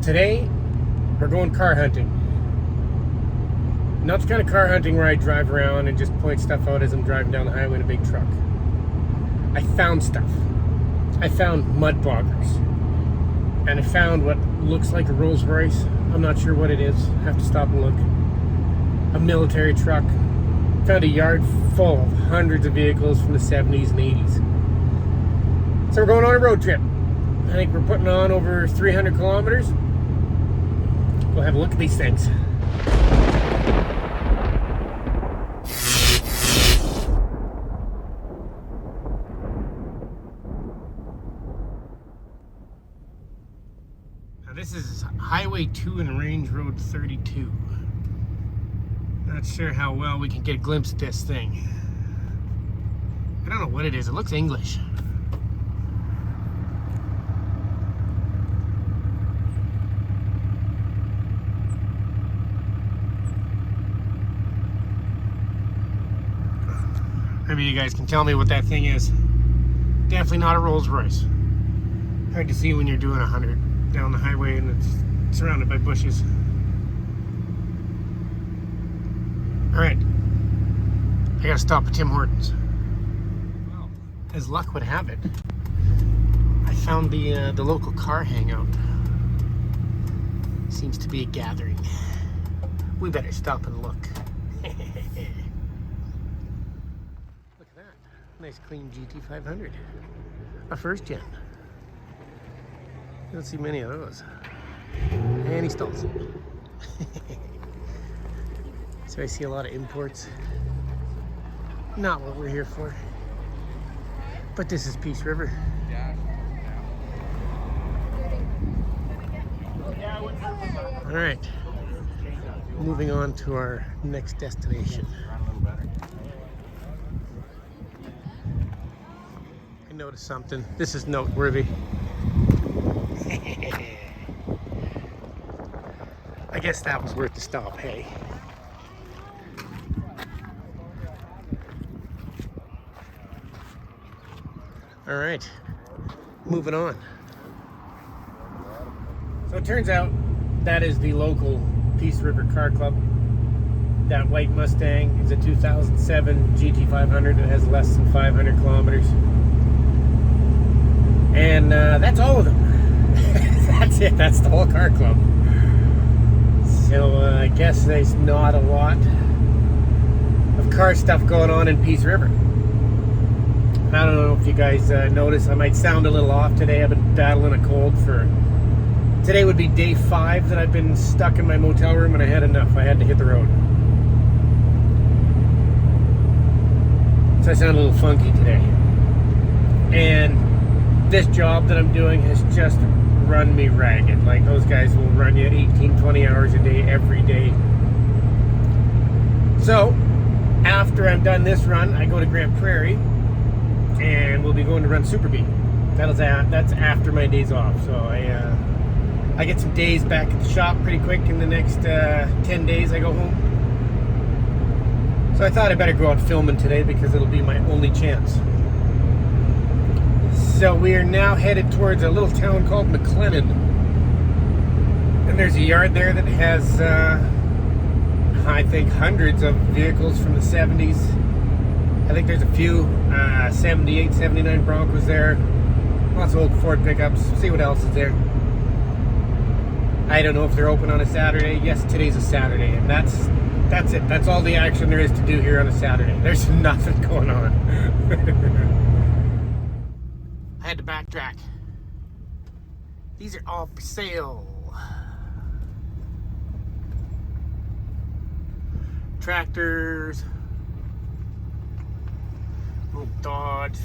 Today, we're going car hunting. Not the kind of car hunting where I drive around and just point stuff out as I'm driving down the highway in a big truck. I found stuff. I found Mudboggers. And I found what looks like a Rolls Royce. I'm not sure what it is. I have to stop and look. A military truck. Found a yard full of hundreds of vehicles from the 70s and 80s. So we're going on a road trip. I think we're putting on over 300 kilometers. We'll have a look at these things. Now this is Highway 2 and Range Road 32. Not sure how well we can get a glimpse at this thing. I don't know what it is. It looks English. Maybe you guys can tell me what that thing is. Definitely not a Rolls Royce. Hard to see when you're doing 100 down the highway and it's surrounded by bushes. Alright, I gotta stop at Tim Hortons. Well, as luck would have it, I found the local car hangout. Seems to be a gathering. We better stop and look. Look at that, nice clean GT500. A first gen. You don't see many of those. And he stalls it. So I see a lot of imports. Not what we're here for. But this is Peace River. All right. Moving on to our next destination. I noticed something. This is noteworthy. I guess that was worth the stop, hey? All right, moving on. So it turns out that is the local Peace River Car Club. That white Mustang is a 2007 GT500. It has less than 500 kilometers. And that's all of them. That's it, that's the whole car club. So I guess there's not a lot of car stuff going on in Peace River. I don't know if you guys notice, I might sound a little off today. I've been battling a cold for... Today would be day 5 that I've been stuck in my motel room and I had enough. I had to hit the road. So I sound a little funky today. And this job that I'm doing has just run me ragged. Like, those guys will run you 18, 20 hours a day, every day. So, after I'm done this run, I go to Grand Prairie. And we'll be going to run Super B. That's after my days off. So I get some days back at the shop pretty quick. In the next 10 days I go home. So I thought I better go out filming today because it'll be my only chance. So we are now headed towards a little town called McLennan. And there's a yard there that has I think hundreds of vehicles from the 70s. I think there's a few 78, 79 Broncos there. Lots of old Ford pickups. See what else is there. I don't know if they're open on a Saturday. Yes, today's a Saturday, and that's it. That's all the action there is to do here on a Saturday. There's nothing going on. I had to backtrack. These are all for sale. Tractors. Little Dodge.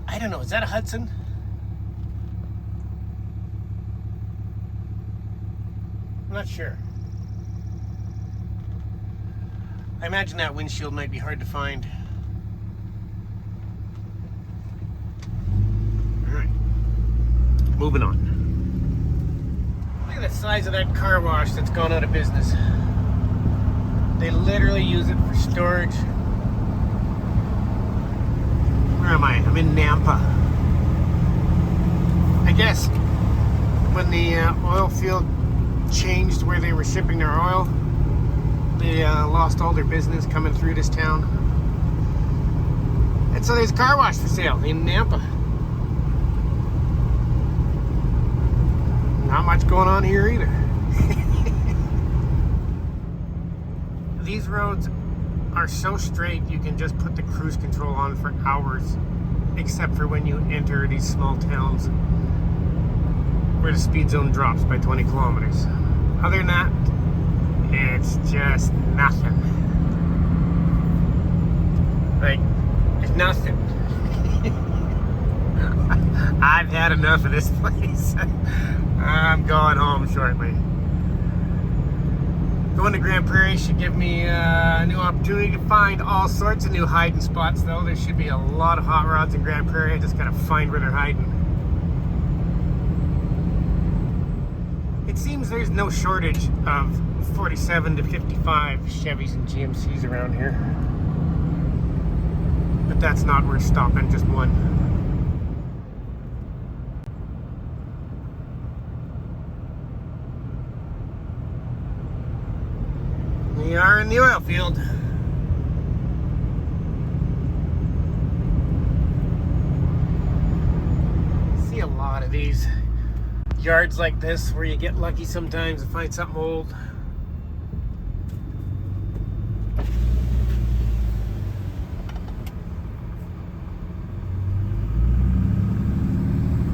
I don't know, is that a Hudson? I'm not sure. I imagine that windshield might be hard to find. Alright. Moving on. Look at the size of that car wash that's gone out of business. They literally use it for storage. Where am I? I'm in Nampa. I guess when the oil field changed where they were shipping their oil, they lost all their business coming through this town. And so there's a car wash for sale in Nampa. Not much going on here either. These roads are so straight you can just put the cruise control on for hours, except for when you enter these small towns where the speed zone drops by 20 kilometers. Other than that, it's just nothing. Like, it's nothing. I've had enough of this place. I'm going home shortly. Going to Grand Prairie should give me a new opportunity to find all sorts of new hiding spots, though. There should be a lot of hot rods in Grand Prairie. I just gotta find where they're hiding. It seems there's no shortage of 47 to 55 Chevys and GMCs around here. But that's not worth stopping, just one. We are in the oil field. See a lot of these yards like this where you get lucky sometimes and find something old.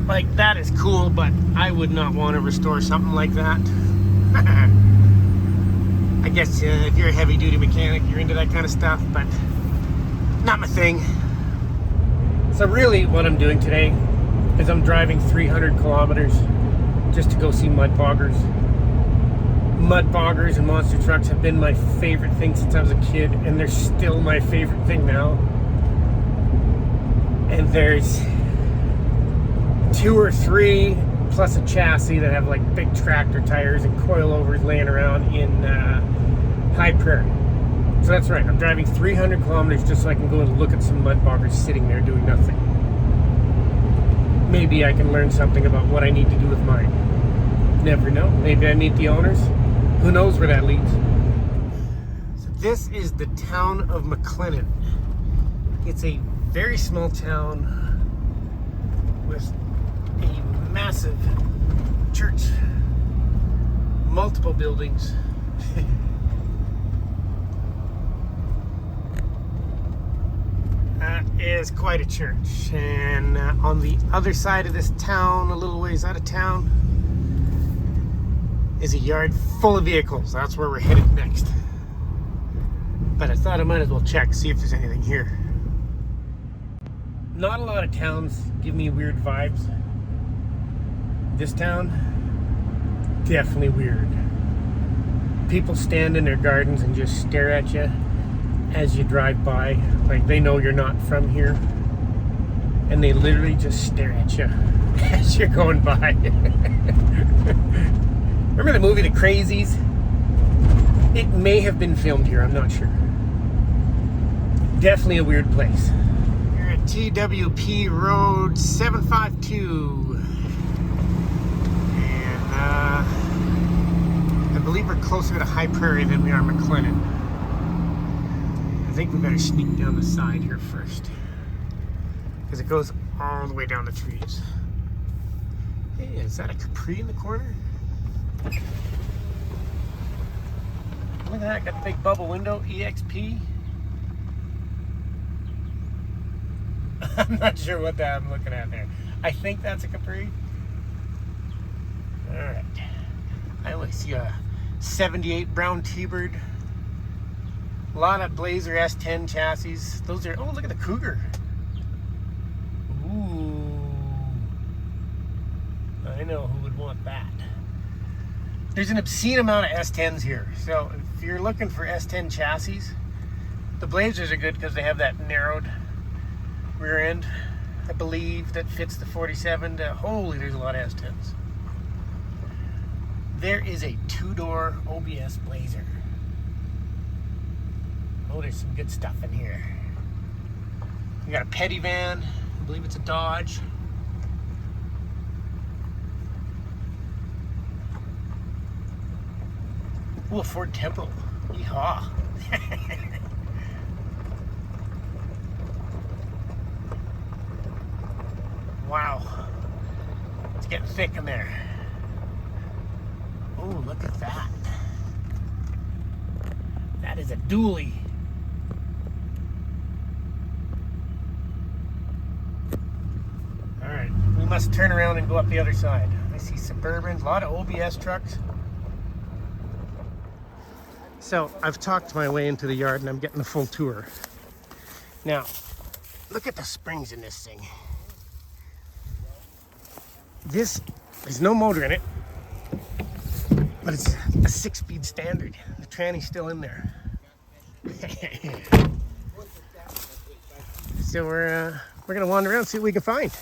Like, that is cool, but I would not want to restore something like that. I guess if you're a heavy-duty mechanic, you're into that kind of stuff, but not my thing. So really what I'm doing today is I'm driving 300 kilometers just to go see Mudboggers. Mudboggers and monster trucks have been my favorite thing since I was a kid, and they're still my favorite thing now. And there's 2 or 3 plus a chassis that have like big tractor tires and coilovers laying around in High Prairie. So that's right, I'm driving 300 kilometers just so I can go and look at some Mudboggers sitting there doing nothing. Maybe I can learn something about what I need to do with mine. Never know. Maybe I meet the owners. Who knows where that leads. So this is the town of McLennan. It's a very small town with a massive church, multiple buildings. That is quite a church. And on the other side of this town, a little ways out of town, is a yard full of vehicles. That's where we're headed next. But I thought I might as well check, see if there's anything here. Not a lot of towns give me weird vibes. This town, definitely weird. People stand in their gardens and just stare at you as you drive by, like they know you're not from here, and they literally just stare at you as you're going by. Remember the movie The Crazies? It may have been filmed here, I'm not sure. Definitely a weird place. We're at TWP Road 752. And I believe we're closer to High Prairie than we are McLennan. I think we better sneak down the side here first, because it goes all the way down the trees. Hey, is that a Capri in the corner? Look at that, got the big bubble window, EXP. I'm not sure what that I'm looking at there. I think that's a Capri. Alright. I only see a 78 brown T-Bird. A lot of Blazer S10 chassis. Those are, oh, look at the Cougar. Ooh. I know who would want that. There's an obscene amount of S10s here. So if you're looking for S10 chassis, the Blazers are good because they have that narrowed rear end, I believe, that fits the 47 to, holy, there's a lot of S10s. There is a 2-door OBS Blazer. Oh, there's some good stuff in here. We got a petty van. I believe it's a Dodge. Ooh, a Ford Temple. Yeehaw. Wow. It's getting thick in there. Oh, look at that. That is a dually. All right, we must turn around and go up the other side. I see Suburbans, a lot of OBS trucks. So I've talked my way into the yard and I'm getting the full tour. Now, look at the springs in this thing. There's no motor in it, but it's a 6-speed standard. The tranny's still in there. So we're gonna wander around and see what we can find.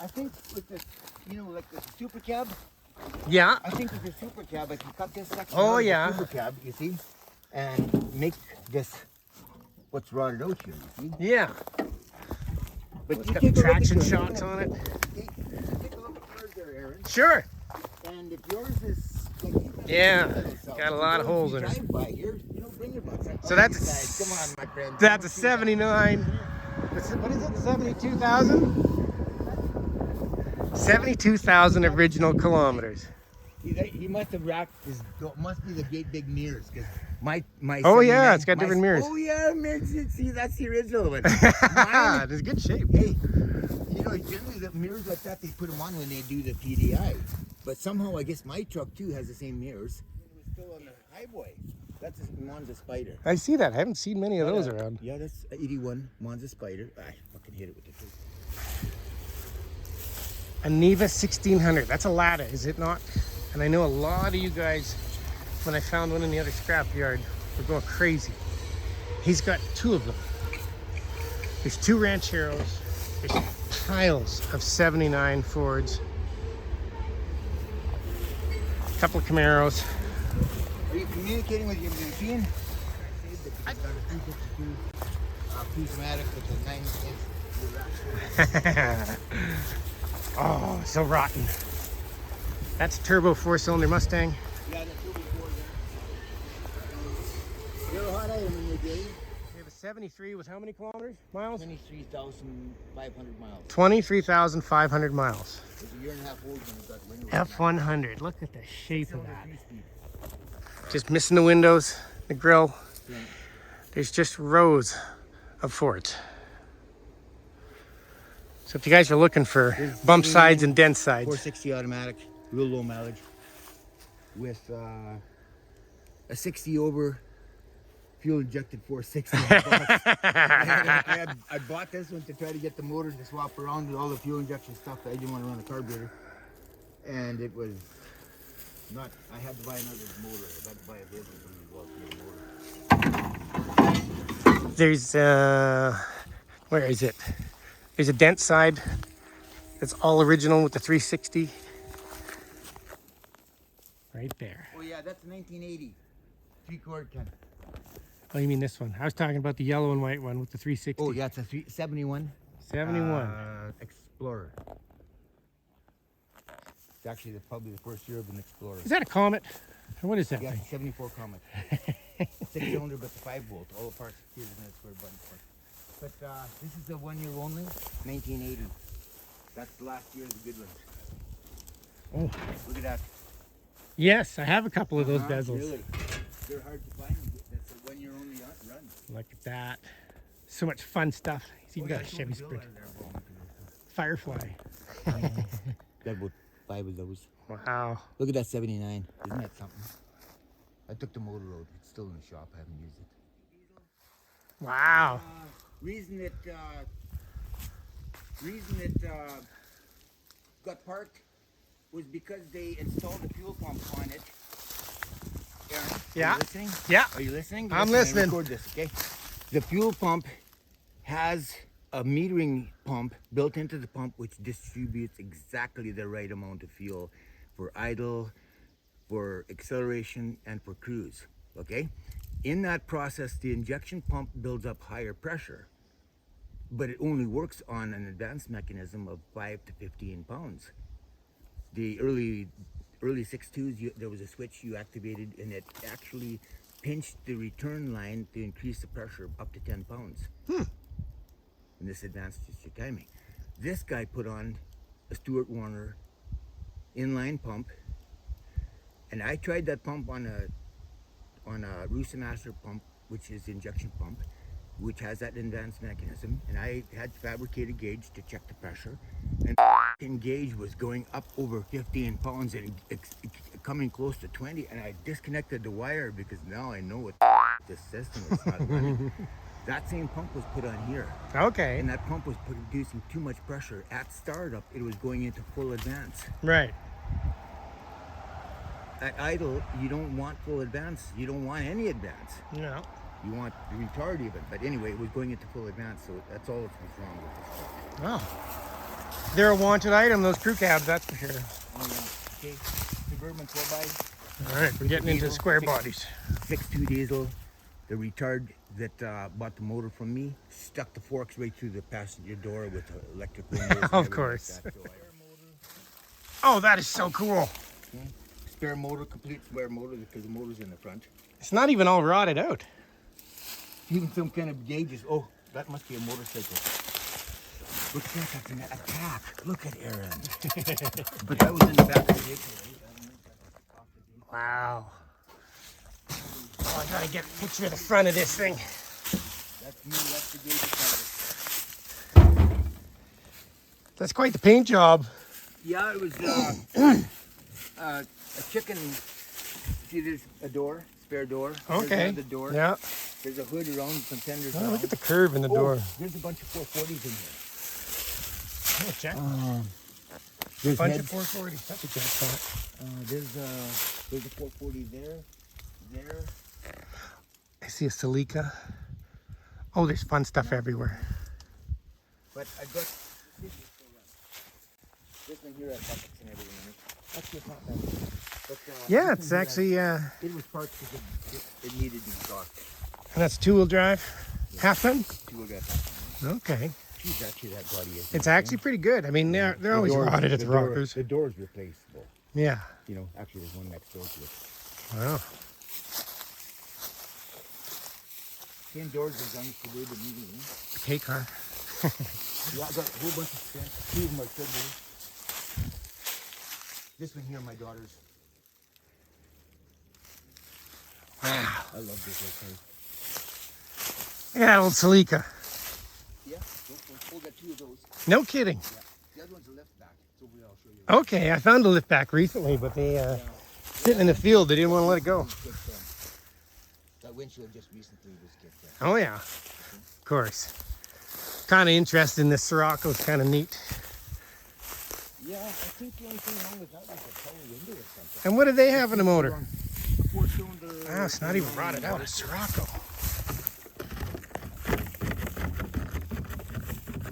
I think with the, like the super cab. Yeah. I think with the super cab, I can cut this section Oh, out of yeah. the super cab, you see, and make this what's rotted out here, you see. Yeah. But It's you got take a look traction at shots on it. Take a look at yours there, Aaron. Sure. And if yours is like, Yeah. Got a lot of holes in it. drive by here, bring your butts. So that's guys, come on, my friend. That's a 79. What is it? 72,000? 72,000 original kilometers. He must have racked his. Must be the great big mirrors, because my. Oh yeah, it's got different mirrors. Oh yeah, see, that's the original one. It's good shape. Hey, generally the mirrors like that, they put them on when they do the PDI. But somehow, I guess my truck too has the same mirrors. It was still on the highway. That's a Monza Spider. I see that. I haven't seen many of those around. Yeah, that's a 81 Monza Spider. I fucking hit it with the truck. A Neva 1600. That's a Lada, is it not? And I know a lot of you guys, when I found one in the other scrapyard, were going crazy. He's got 2 of them. There's 2 Rancheros. There's piles of 79 Fords. A couple of Camaros. Are you communicating with your machine? I got a 352 Fusion-matic with a 9-inch. Oh, so rotten. That's a turbo 4-cylinder Mustang. Yeah, that's turbo 4 there. You're a hot item in your day. We have a 73 with how many kilometers? Miles? 23,500 miles. 23,500 miles. It's a year and a half old when it got windows. F100. Look at the shape of that. Just missing the windows, the grill. Yeah. There's just rows of Fords. So if you guys are looking for bump sides and dent sides. 460 automatic, real low mileage, with a 60 over fuel injected 460. I bought this one to try to get the motor to swap around with all the fuel injection stuff. I didn't want to run a carburetor, and it was not. I had to buy another motor. I had to buy a business motor. There's where is it? There's a dent side that's all original with the 360. Right there. Oh yeah, that's 1980. 3-quart ton. Oh, you mean this one? I was talking about the yellow and white one with the 360. Oh yeah, it's a 71. 71. Explorer. It's actually probably the first year of an Explorer. Is that a Comet? Or what is that Yeah, thing? 74 Comet. 6-cylinder, but the 5-volt. All the parts here in the square button part. But this is the 1 year only, 1980. That's the last year of the good ones. Oh, Look at that. yes, I have a couple of those bezels. Really? They're hard to find. That's a 1 year only run. Look at that. So much fun stuff. He's even got a Chevy Sprint. Firefly. Got about 5 of those. Wow. Look at that 79. Isn't that something? I took the motor out. It's still in the shop. I haven't used it. Wow. Reason it got parked was because they installed a fuel pump on it. Aaron, Yeah. Are you listening? Yeah. Are you listening? I'm Listen, listening. Record this, okay? The fuel pump has a metering pump built into the pump which distributes exactly the right amount of fuel for idle, for acceleration, and for cruise, okay? In that process, the injection pump builds up higher pressure, but it only works on an advanced mechanism of 5 to 15 pounds. The early early 6.2s, there was a switch you activated, and it actually pinched the return line to increase the pressure up to 10 pounds. And this advanced your timing. This guy put on a Stuart Warner inline pump, and I tried that pump on a Rooster Master pump, which is the injection pump, which has that advanced mechanism, and I had fabricated gauge to check the pressure, and gauge was going up over 15 pounds and coming close to 20, and I disconnected the wire because now I know what this system is not running. That same pump was put on here. Okay. And that pump was producing too much pressure. At startup, it was going into full advance. Right. At idle, you don't want full advance. You don't want any advance. No. You want the retard even. But anyway, it was going into full advance, so that's all that was wrong with this truck. Oh. They're a wanted item, those crew cabs, that's for sure. Oh, yeah. Okay. Suburban 4x. All right, we're getting into square bodies. 6.2 diesel. The retard that bought the motor from me stuck the forks right through the passenger door with the electric windows. Of course. Like that, Oh, that is so cool. okay. Spare motor, complete spare motor because the motor's in the front. It's not even all rotted out. Even some kind of gauges. Oh, that must be a motorcycle. Look at that, that's an attack. Look at Aaron. But that was in the back of the vehicle, right? I don't know if that's off the vehicle. Wow. Oh, I gotta get a picture of the front of this thing. That's me, that's the gauge cover. That's quite the paint job. Yeah, it was a chicken. See, there's a door, spare door. Okay. There's the door. Yeah. There's a hood around, some tenders Oh, around. look at the curve in the door. There's a bunch of 440s in here. Oh, check. There's Bunch head- of 440s. That's a jackpot. there's a 440 there. I see a Celica. Oh, there's fun stuff everywhere. But I got this one here has buckets and everything in it. That's just not bad. But, Yeah, this it's one here actually, it was parked because it needed to be docked. and that's two-wheel drive. Half ton? Two got that. Okay. Geez, actually that body is. It's actually pretty good. I mean, they're always rotted at the rockers. The door's replaceable. Yeah. You know, actually there's one next door to it. Wow. Same doors as on the way to meeting. K car. Yeah, I got a whole bunch of spins. Two of them are turbos. This one here, my daughter's. Wow. I love this little car. Yeah, old Celica. Yeah, we'll get two of those. No kidding. Yeah. The other one's a lift back. It's over there, I'll show you. Okay, I found a lift back recently, but they sitting in the field. They didn't want to let it go. That windshield just recently was kicked in. Oh yeah, of course. Kind of interesting. This Sirocco is kind of neat. Yeah, I think the only thing wrong with that was the power window or something. And what do they have in the motor? Four-cylinder. Wow, it's not even rotted out. A Sirocco.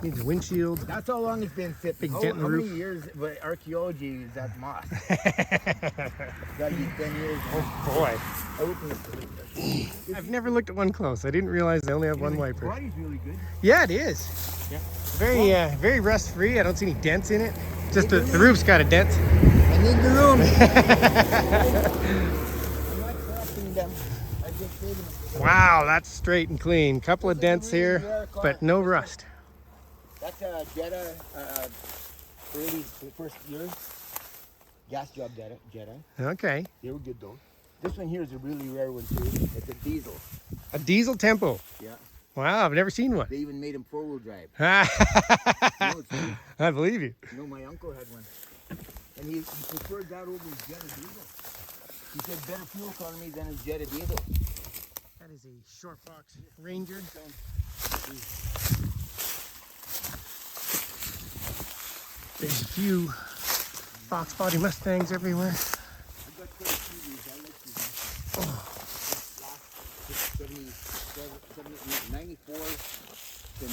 Needs a windshield. That's how long it's been sitting. Big How dent in the many roof. years of archaeology is that moss? Got you 10 years. Oh boy. I opened it. I've never looked at one close. I didn't realize they only have one The wiper. body's really good. Yeah, it is. Yeah. Very rust free. I don't see any dents in it. Just the roof's got a dent. I need the room. I'm not collecting them. I just paid them. Wow, that's straight and clean. Couple of dents here, but no rust. That's a Jetta, early first year. Gas job Jetta. Okay. They were good though. This one here is a really rare one too. It's a diesel. A diesel Tempo. Yeah. Wow, I've never seen one. They even made them four-wheel drive. I No, it's true. believe you. You know, my uncle had one. And he preferred that over his Jetta diesel. He said better fuel economy than his Jetta diesel. That is a short box Ranger. There's a few box body Mustangs everywhere. I've got quite a few of these. I like these. Last 94 to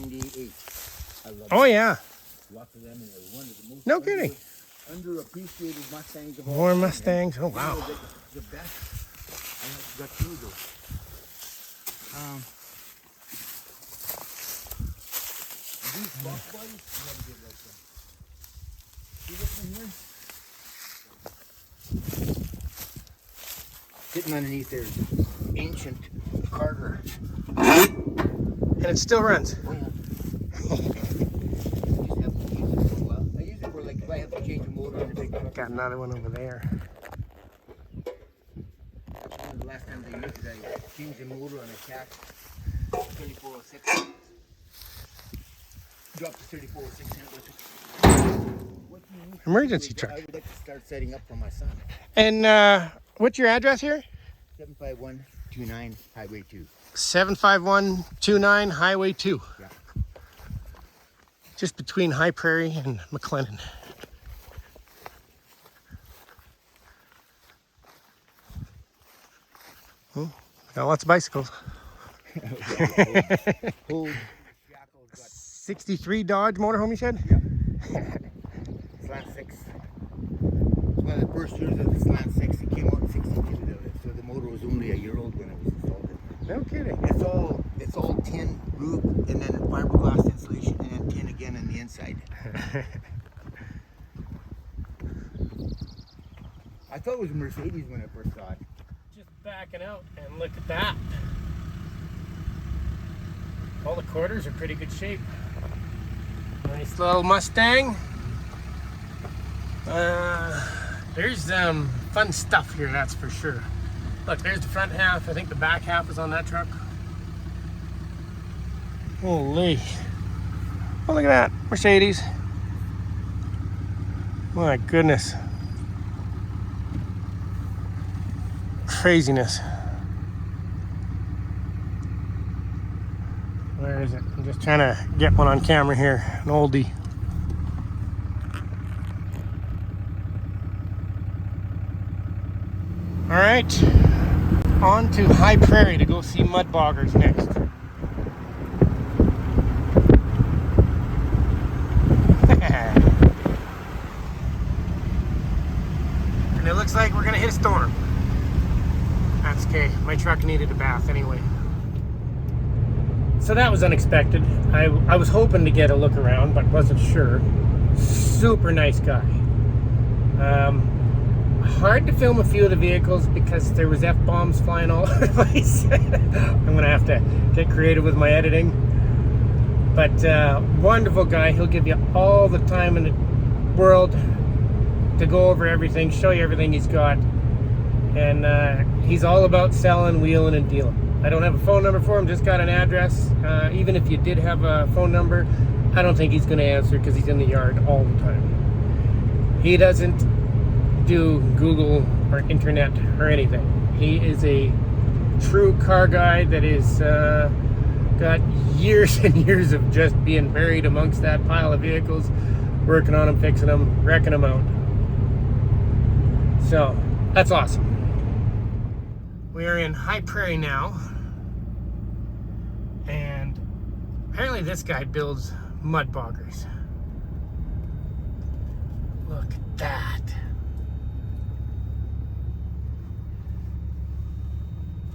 98. I love Oh them. yeah, Lots of them, and they're one of the most no kidding. underappreciated Mustangs of all More time, man. Mustangs. Oh You know, wow. the best. I have got two of those. These box bodies, I never did like them. See this one here? sitting underneath their ancient Carter. And it still runs. Oh, yeah. Just have to use it for a while. I use it for like if I have to change a motor in a big truck. Got another one over there. The last time I used it, I changed the motor on a cat 3406. Dropped to 3406. Emergency truck. I would like to start setting up for my son. And what's your address here? 75129 Highway 2. 75129 Highway 2. Yeah. Just between High Prairie and McLennan. Oh, got lots of bicycles. Old 63 Dodge motorhome, you said? Yeah. Slant 6. It's one of the first years of the Slant 6. It came out in 62, so the motor was only a year old when it was installed. No kidding. It's all tin roof and then fiberglass insulation and then tin again on the inside. I thought it was a Mercedes when I first saw it. Just backing out and look at that. All the quarters are pretty good shape. Nice little Mustang. There's fun stuff here, that's for sure. Look, there's the front half. I think the back half is on that truck. Holy. Oh, look at that. Mercedes. My goodness. Craziness. Where is it? I'm just trying to get one on camera here. An oldie. All right. On to High Prairie to go see Mudboggers next. And it looks like we're gonna hit a storm. That's okay. My truck needed a bath anyway. So that was unexpected. I was hoping to get a look around, but wasn't sure. Super nice guy. Hard to film a few of the vehicles because there was F-bombs flying all over the place. I'm gonna have to get creative with my editing. But wonderful guy. He'll give you all the time in the world to go over everything, show you everything he's got. And he's all about selling, wheeling, and dealing. I don't have a phone number for him, just got an address. Even if you did have a phone number, I don't think he's going to answer because he's in the yard all the time. He doesn't do Google or internet or anything. He is a true car guy that is got years and years of just being buried amongst that pile of vehicles, working on them, fixing them, wrecking them out. So that's awesome. We're in High Prairie now, and apparently this guy builds Mudboggers. Look at that.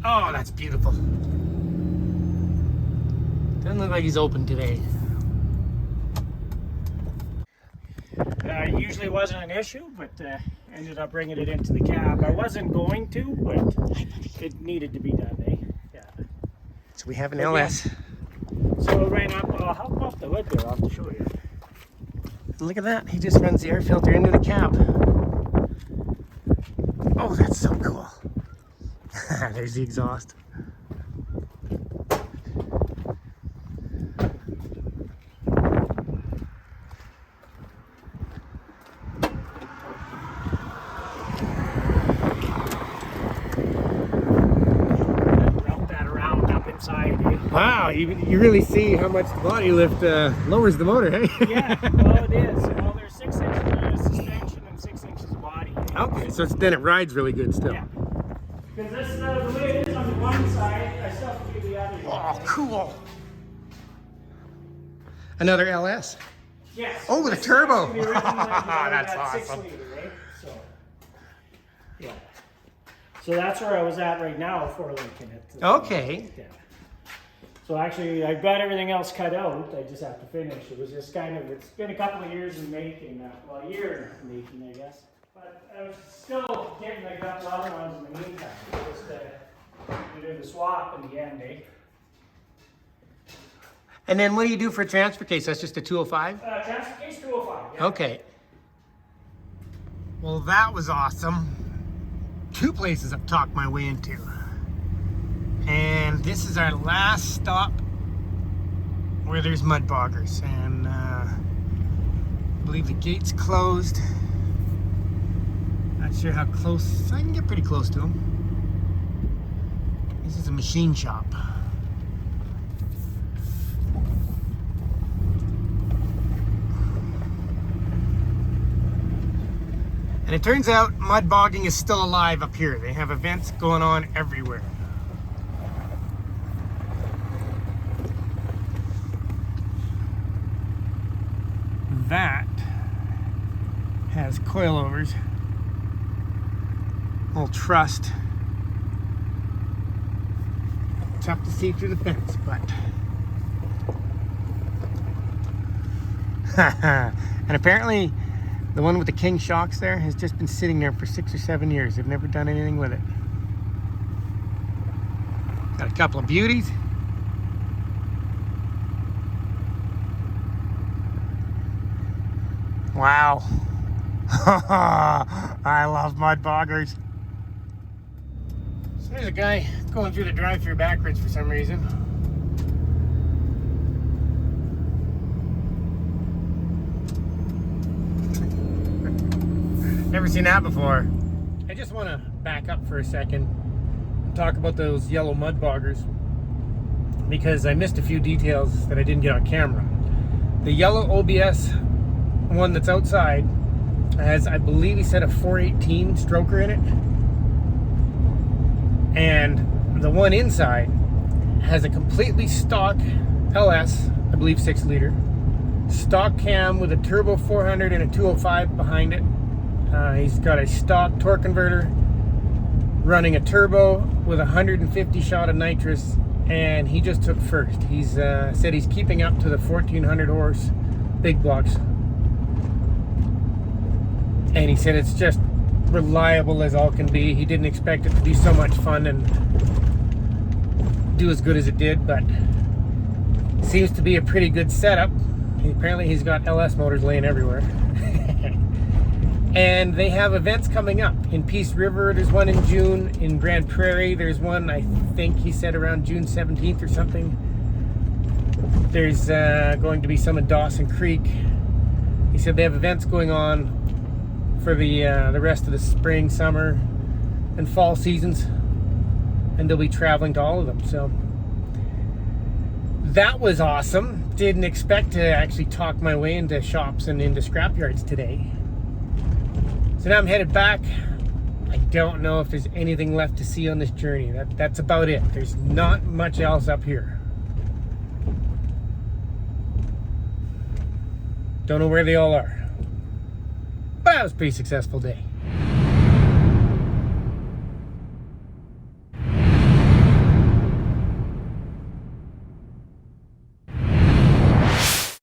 Oh, that's beautiful. Doesn't look like he's open today. Usually wasn't an issue, but ended up bringing it into the cab. I wasn't going to, but it needed to be done, eh? Yeah. So we have an LS. So right up, I'll hop off the hood there, I'll have to show you. Look at that. He just runs the air filter into the cab. Oh, that's so cool. There's the exhaust. Wow, you really see how much the body lift lowers the motor, hey? Yeah, well it is. Well, there's 6 inches of suspension and 6 inches of body. Okay, so then it rides really good still. Yeah. Because this the way it is on the one side, I still have to do the other. Oh, cool. Another LS. Yes. Oh, with a turbo. That's awesome. 6 liter, right? So, yeah. So that's where I was at right now for linking it. Okay. Yeah. So actually, I've got everything else cut out. I just have to finish. It was just kind of, it's been a couple of years in making, well, a year in making, I guess. But I was still getting a couple other ones in the meantime, just to do the swap in the end, eh? And then what do you do for a transfer case? That's just a 205? Transfer case 205, yeah. Okay. Well, that was awesome. 2 places I've talked my way into. And this is our last stop where there's Mudboggers. And I believe the gate's closed. Not sure how close. I can get pretty close to them. This is a machine shop. And it turns out mudbogging is still alive up here. They have events going on everywhere. That has coilovers. Little trussed. Tough to see through the fence, but and apparently the one with the king shocks there has just been sitting there for 6 or 7 years. They've never done anything with it. Got a couple of beauties. Wow. I love Mudboggers. So there's a guy going through the drive-thru backwards for some reason. Never seen that before. I just want to back up for a second and talk about those yellow Mudboggers because I missed a few details that I didn't get on camera. The yellow OBS one that's outside has, I believe he said, a 418 stroker in it. And the one inside has a completely stock LS, I believe 6-liter, stock cam with a turbo 400 and a 205 behind it. He's got a stock torque converter running a turbo with 150 shot of nitrous, and he just took first. He's said he's keeping up to the 1400 horse big blocks, and he said it's just reliable as all can be. He didn't expect it to be so much fun and do as good as it did, but seems to be a pretty good setup. Apparently he's got LS motors laying everywhere. And they have events coming up. In Peace River, there's one in June. In Grand Prairie, there's one, I think he said around June 17th or something. There's going to be some in Dawson Creek. He said they have events going on for the rest of the spring, summer, and fall seasons. And they'll be traveling to all of them. So that was awesome. Didn't expect to actually talk my way into shops and into scrapyards today. So now I'm headed back. I don't know if there's anything left to see on this journey. That's about it. There's not much else up here. Don't know where they all are. But that was a pretty successful day.